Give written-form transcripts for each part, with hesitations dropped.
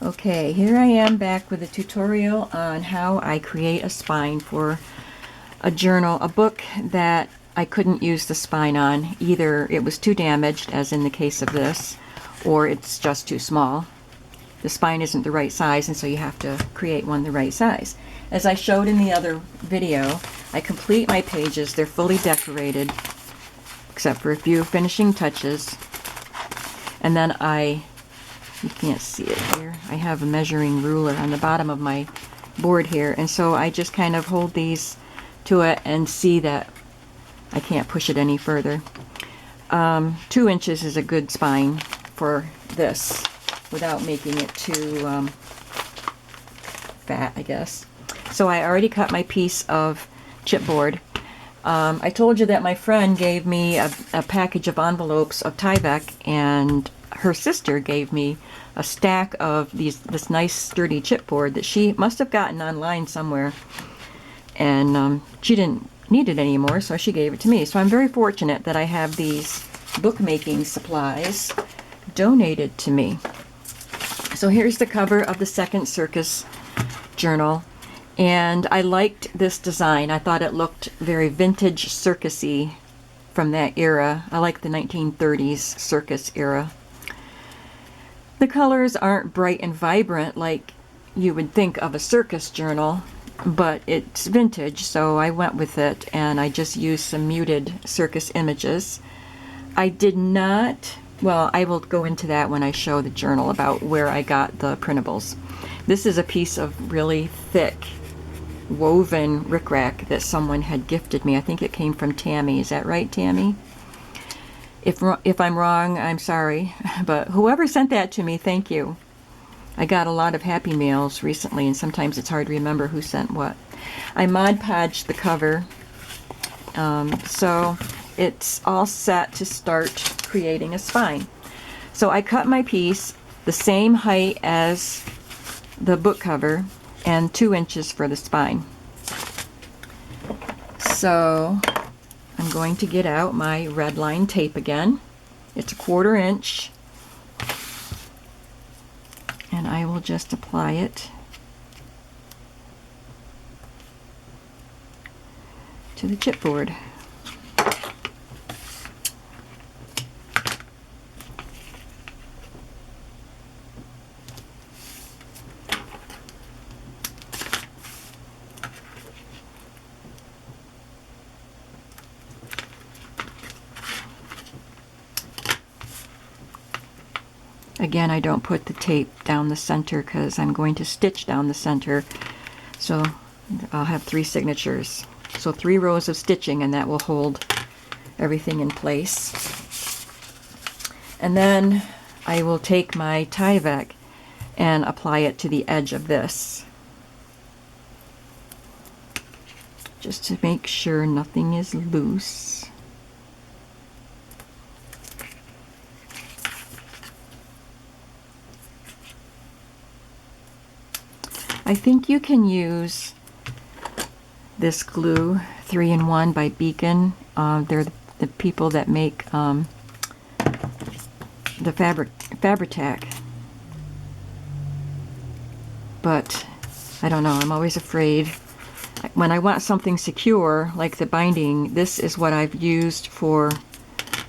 Okay, here I am back with a tutorial on how I create a spine for a journal, a book that I couldn't use the spine on. Either it was too damaged, as in the case of this, or it's just too small. The spine isn't the right size, and so you have to create one the right size. As I showed in the other video, I complete my pages. They're fully decorated, except for a few finishing touches. And then you can't see it here, I have a measuring ruler on the bottom of my board here, and so I just kind of hold these to it and see that I can't push it any further. 2 inches is a good spine for this without making it too fat, I guess. So I already cut my piece of chipboard. I told you that my friend gave me a package of envelopes of Tyvek, and her sister gave me a stack of this nice sturdy chipboard that she must have gotten online somewhere, and she didn't need it anymore, so she gave it to me. So I'm very fortunate that I have these bookmaking supplies donated to me. So here's the cover of the second circus journal, and I liked this design. I thought it looked very vintage circusy from that era. I like the 1930s circus era. The colors aren't bright and vibrant like you would think of a circus journal, but it's vintage, so I went with it, and I just used some muted circus images. I did not, well, I will go into that when I show the journal about where I got the printables. This is a piece of really thick woven rickrack that someone had gifted me. I think it came from Tammy. Is that right, Tammy? If I'm wrong, I'm sorry, but whoever sent that to me, thank you. I got a lot of Happy Mails recently, and sometimes it's hard to remember who sent what. I Mod Podged the cover, so it's all set to start creating a spine. So I cut my piece the same height as the book cover and 2 inches for the spine. So I'm going to get out my red line tape again. It's 1/4 inch, and I will just apply it to the chipboard. Again, I don't put the tape down the center because I'm going to stitch down the center, so I'll have 3 signatures. So 3 rows of stitching, and that will hold everything in place. And then I will take my Tyvek and apply it to the edge of this, just to make sure nothing is loose. I think you can use this glue, 3-in-1 by Beacon. They're the people that make the Fabri-Tac. But I don't know, I'm always afraid. When I want something secure, like the binding, this is what I've used for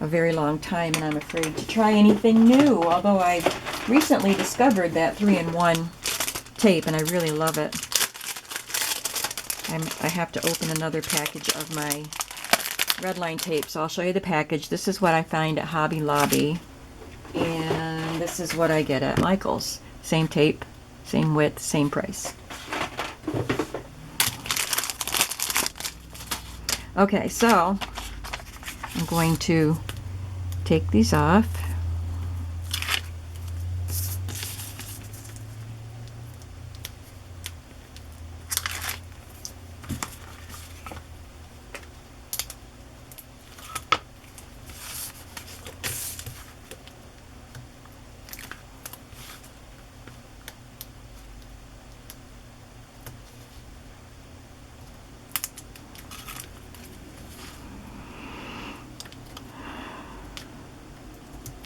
a very long time, and I'm afraid to try anything new, although I recently discovered that 3-in-1 tape, and I really love it. I have to open another package of my red line tape, so I'll show you the package. This is what I find at Hobby Lobby, and this is what I get at Michael's. Same tape, same width, same price. Okay, so I'm going to take these off.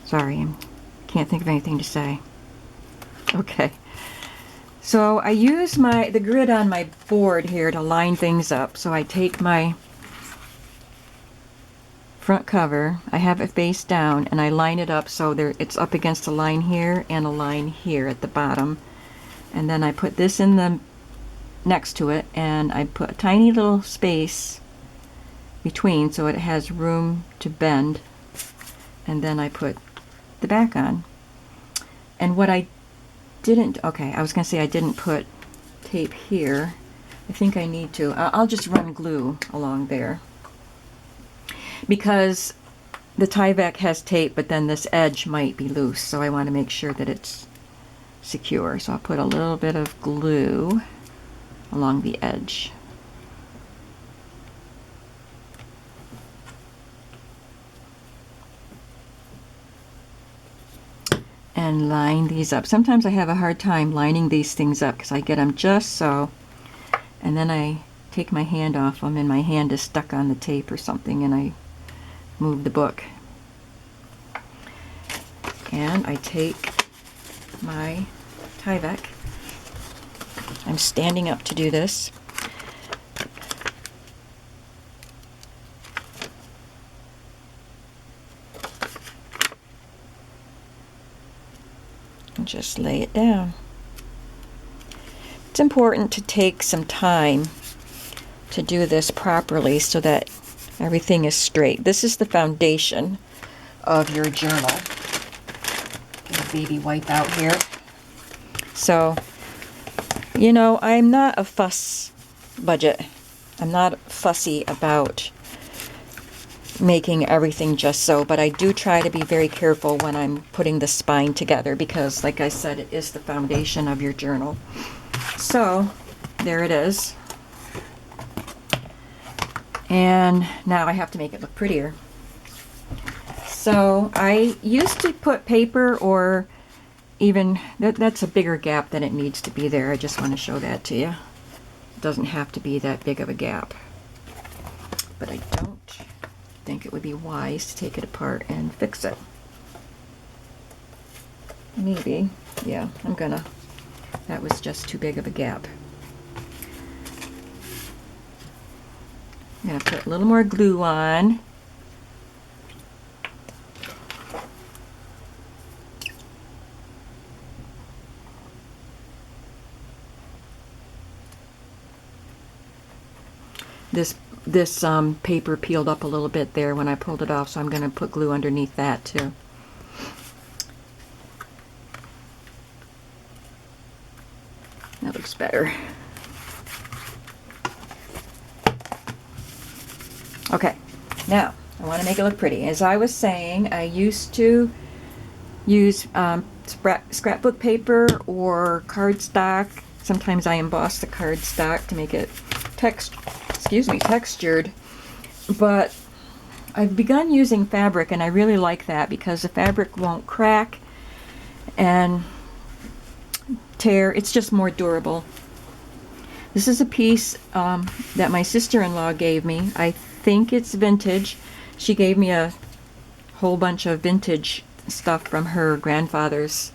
Sorry, I can't think of anything to say. Okay. So I use the grid on my board here to line things up. So I take my front cover, I have it face down, and I line it up so it's up against a line here and a line here at the bottom. And then I put this in the next to it, and I put a tiny little space between so it has room to bend. And then I put the back on. And what I didn't, okay, I was going to say I didn't put tape here. I think I need to. I'll just run glue along there. Because the Tyvek has tape, but then this edge might be loose, so I want to make sure that it's secure. So I'll put a little bit of glue along the edge. And line these up. Sometimes I have a hard time lining these things up because I get them just so, and then I take my hand off them and my hand is stuck on the tape or something, and I move the book. And I take my Tyvek. I'm standing up to do this. And just lay it down. It's important to take some time to do this properly so that everything is straight. This is the foundation of your journal. Get a baby wipe out here. So, you know, I'm not a fuss budget. I'm not fussy about making everything just so, but I do try to be very careful when I'm putting the spine together because, like I said, it is the foundation of your journal. So, there it is. And now I have to make it look prettier. So, I used to put paper or even, that's a bigger gap than it needs to be there. I just want to show that to you. It doesn't have to be that big of a gap. But I don't think it would be wise to take it apart and fix it. Maybe. Yeah, that was just too big of a gap. I'm going to put a little more glue on. This paper peeled up a little bit there when I pulled it off, so I'm going to put glue underneath that too. That looks better. Okay, now I want to make it look pretty. As I was saying, I used to use scrapbook paper or cardstock. Sometimes I emboss the cardstock to make it textured, but I've begun using fabric, and I really like that because the fabric won't crack and tear. It's just more durable. This is a piece that my sister-in-law gave me. I think it's vintage. She gave me a whole bunch of vintage stuff from her grandfather's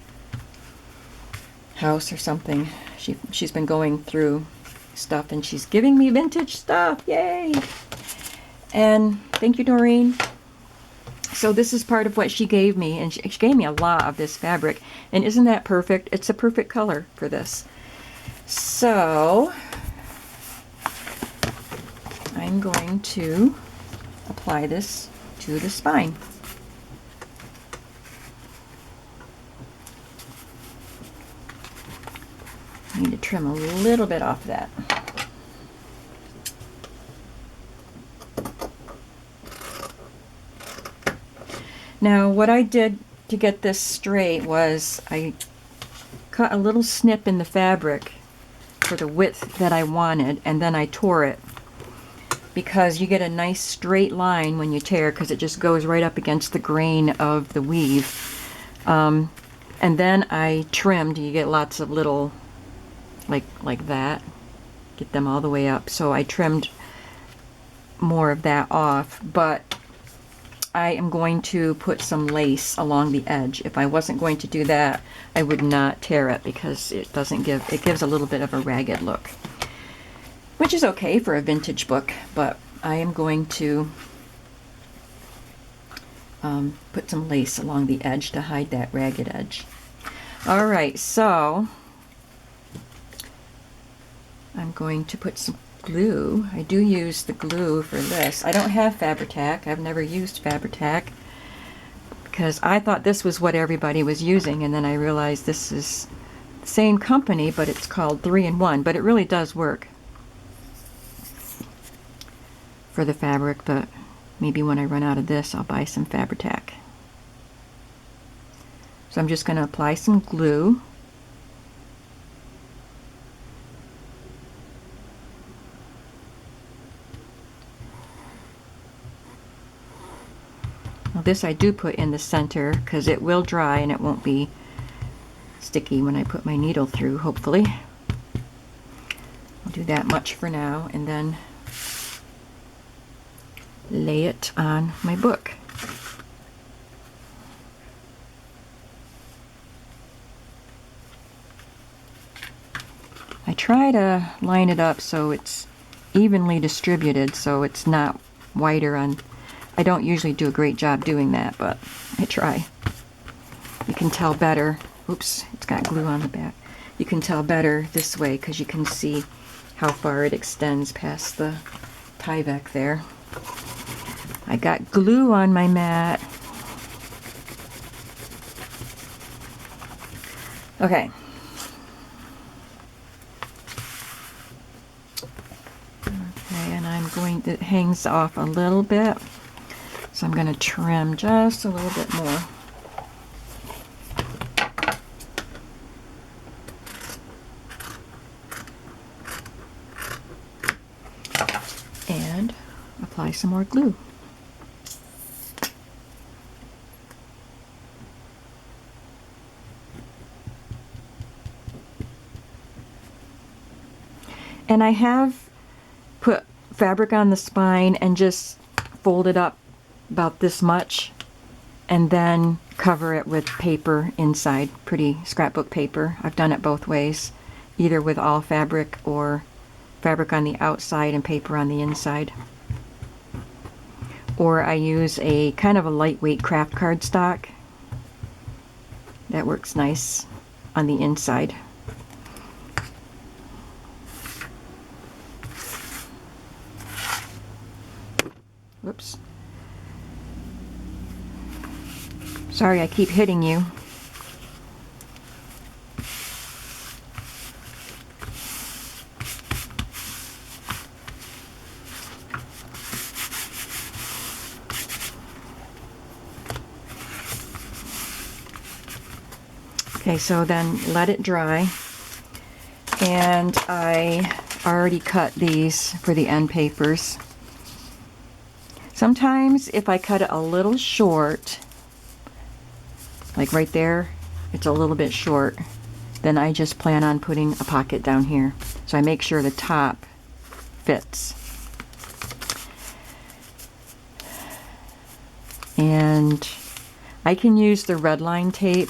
house or something. She's been going through stuff and she's giving me vintage stuff. Yay! And thank you, Doreen. So this is part of what she gave me, and she gave me a lot of this fabric. And isn't that perfect? It's a perfect color for this. So I'm going to apply this to the spine. I need to trim a little bit off that. Now, what I did to get this straight was I cut a little snip in the fabric for the width that I wanted, and then I tore it, because you get a nice straight line when you tear, because it just goes right up against the grain of the weave. And then I trimmed. You get lots of little, like that. Get them all the way up. So I trimmed more of that off, but I am going to put some lace along the edge. If I wasn't going to do that, I would not tear it because it gives a little bit of a ragged look, which is okay for a vintage book, but I am going to put some lace along the edge to hide that ragged edge. All right, so I'm going to put some glue. I do use the glue for this. I don't have Fabri-Tac. I've never used Fabri-Tac because I thought this was what everybody was using, and then I realized this is the same company, but it's called 3-in-1, but it really does work for the fabric, but maybe when I run out of this, I'll buy some Fabri-Tac. So I'm just going to apply some glue. Now this I do put in the center because it will dry and it won't be sticky when I put my needle through, hopefully. I'll do that much for now and then lay it on my book. I try to line it up so it's evenly distributed, so it's not wider on. I don't usually do a great job doing that, but I try. You can tell better. Oops, it's got glue on the back. You can tell better this way because you can see how far it extends past the Tyvek there. I got glue on my mat. Okay. Okay, and I'm going to, it hangs off a little bit, so I'm going to trim just a little bit more. And apply some more glue. And I have put fabric on the spine and just fold it up about this much and then cover it with paper inside, pretty scrapbook paper. I've done it both ways, either with all fabric or fabric on the outside and paper on the inside. Or I use a kind of a lightweight craft cardstock. That works nice on the inside. Whoops. Sorry, I keep hitting you. Okay, so then let it dry. And I already cut these for the end papers. Sometimes if I cut it a little short, like right there, it's a little bit short, then I just plan on putting a pocket down here. So I make sure the top fits. And I can use the red line tape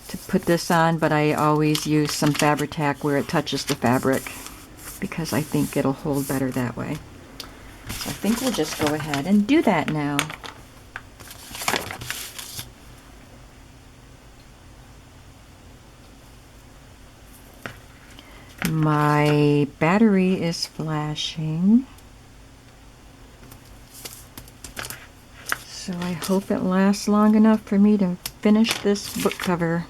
to put this on, but I always use some Fabri-Tac where it touches the fabric because I think it'll hold better that way. So I think we'll just go ahead and do that now. My battery is flashing, so I hope it lasts long enough for me to finish this book cover.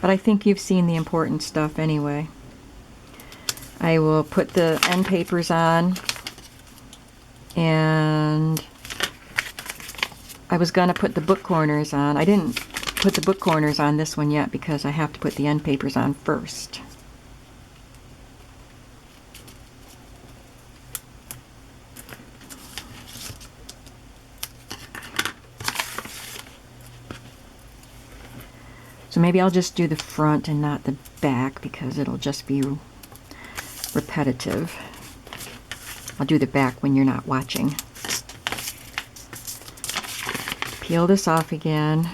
But I think you've seen the important stuff anyway. I will put the end papers on, and I was going to put the book corners on. I didn't put the book corners on this one yet because I have to put the end papers on first. So maybe I'll just do the front and not the back because it'll just be repetitive. I'll do the back when you're not watching. peel this off again.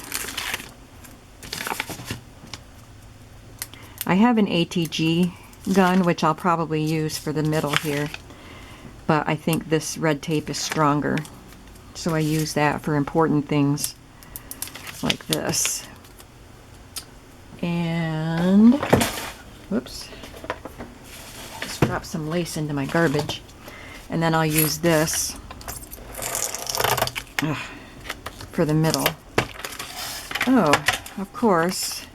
I have an ATG gun, which I'll probably use for the middle here, but I think this red tape is stronger, so I use that for important things like this. And whoops, just dropped some lace into my garbage. And then I'll use this for the middle. Oh, of course,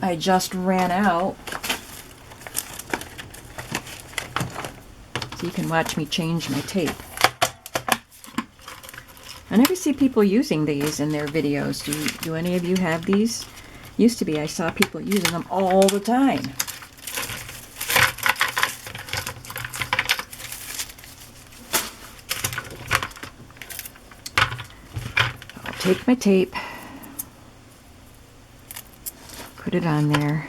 I just ran out. So you can watch me change my tape. I never see people using these in their videos. Do any of you have these? Used to be, I saw people using them all the time. I'll take my tape, put it on there.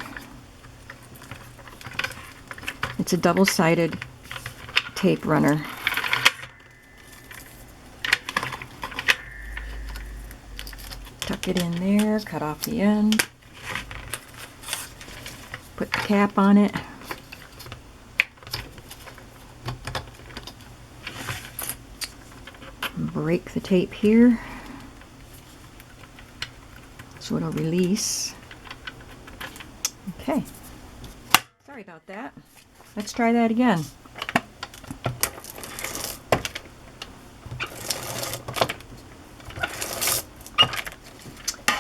It's a double-sided tape runner. Tuck it in there, cut off the end, put the cap on it. Break the tape here so it'll release. Okay, sorry about that. Let's try that again.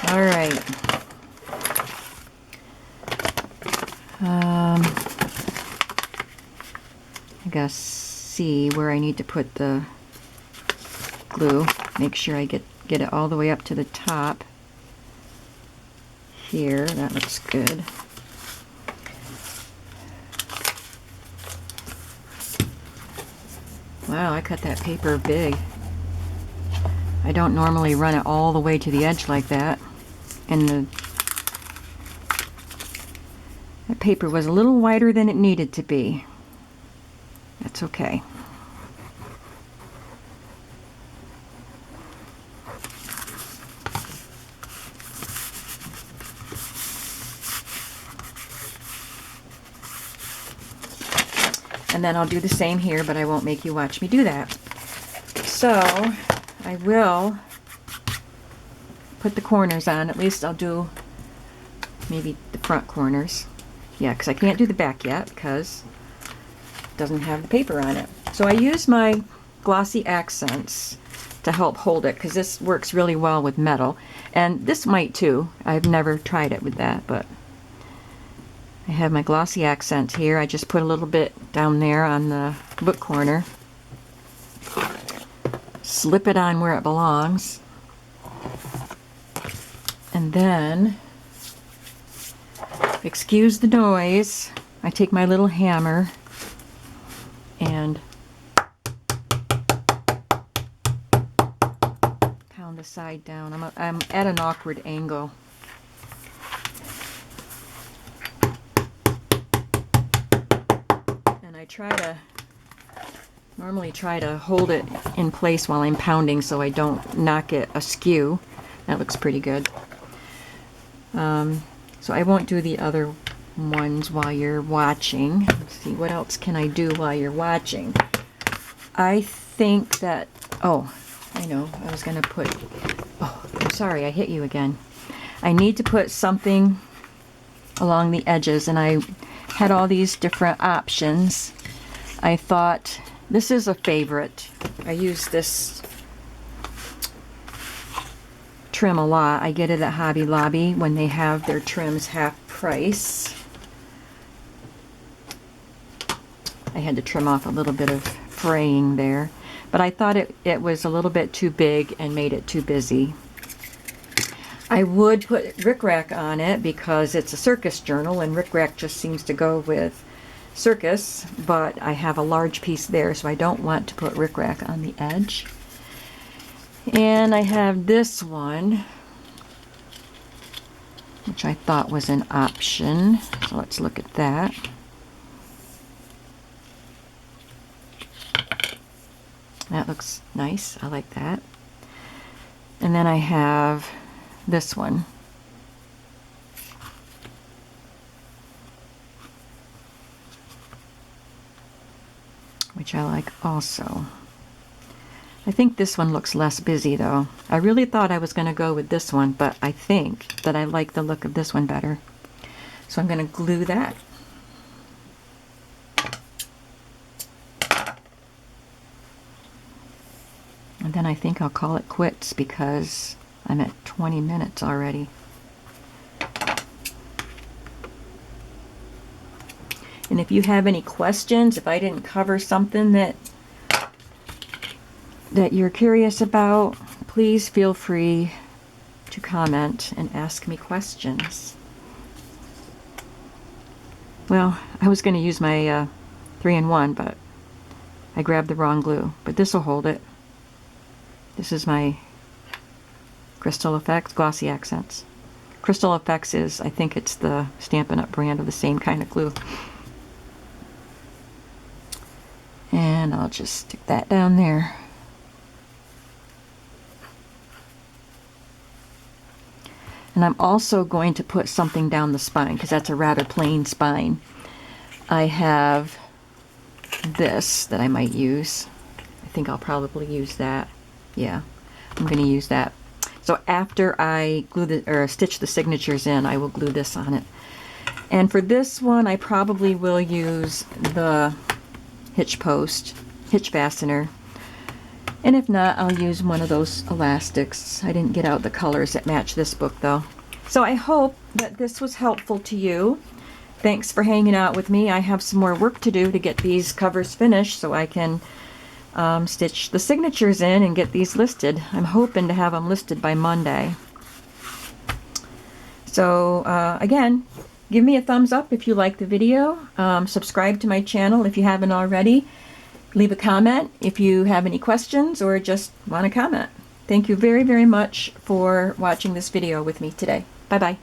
All right. I guess see where I need to put the glue. Make sure I get it all the way up to the top. Here, that looks good. Wow, I cut that paper big. I don't normally run it all the way to the edge like that. And that paper was a little wider than it needed to be. That's okay. And then I'll do the same here, but I won't make you watch me do that. So I will put the corners on. At least I'll do maybe the front corners. Yeah, because I can't do the back yet because it doesn't have the paper on it. So I use my glossy accents to help hold it because this works really well with metal. And this might too. I've never tried it with that, but I have my glossy accent here. I just put a little bit down there on the book corner. Slip it on where it belongs. And then, excuse the noise, I take my little hammer and pound the side down. I'm at an awkward angle. And I normally try to hold it in place while I'm pounding so I don't knock it askew. That looks pretty good. So I won't do the other ones while you're watching. Let's see, what else can I do while you're watching? I think that, oh, I know, I was going to put, oh, I'm sorry, I hit you again. I need to put something along the edges, and I had all these different options. I thought, this is a favorite. I use this trim a lot. I get it at Hobby Lobby when they have their trims half price. I had to trim off a little bit of fraying there, but I thought it was a little bit too big and made it too busy. I would put rickrack on it because it's a circus journal and rickrack just seems to go with circus, but I have a large piece there, so I don't want to put rickrack on the edge. And I have this one, which I thought was an option. So let's look at that. That looks nice. I like that. And then I have this one. Which I like also. I think this one looks less busy though. I really thought I was going to go with this one, but I think that I like the look of this one better. So I'm going to glue that. And then I think I'll call it quits because I'm at 20 minutes already. And if you have any questions, if I didn't cover something that you're curious about, please feel free to comment and ask me questions. Well, I was going to use my 3-in-1, but I grabbed the wrong glue. But this will hold it. This is my Crystal Effects Glossy Accents. Crystal Effects is, I think it's the Stampin' Up! Brand of the same kind of glue. And I'll just stick that down there. And I'm also going to put something down the spine because that's a rather plain spine. I have this that I might use. I think I'll probably use that. Yeah, I'm going to use that. So after I glue or stitch the signatures in, I will glue this on it. And for this one, I probably will use the hitch fastener. And if not, I'll use one of those elastics. I didn't get out the colors that match this book though. So I hope that this was helpful to you. Thanks for hanging out with me. I have some more work to do to get these covers finished so I can stitch the signatures in and get these listed. I'm hoping to have them listed by Monday. So again, give me a thumbs up if you like the video. Subscribe to my channel if you haven't already. Leave a comment if you have any questions or just want to comment. Thank you very, very much for watching this video with me today. Bye-bye.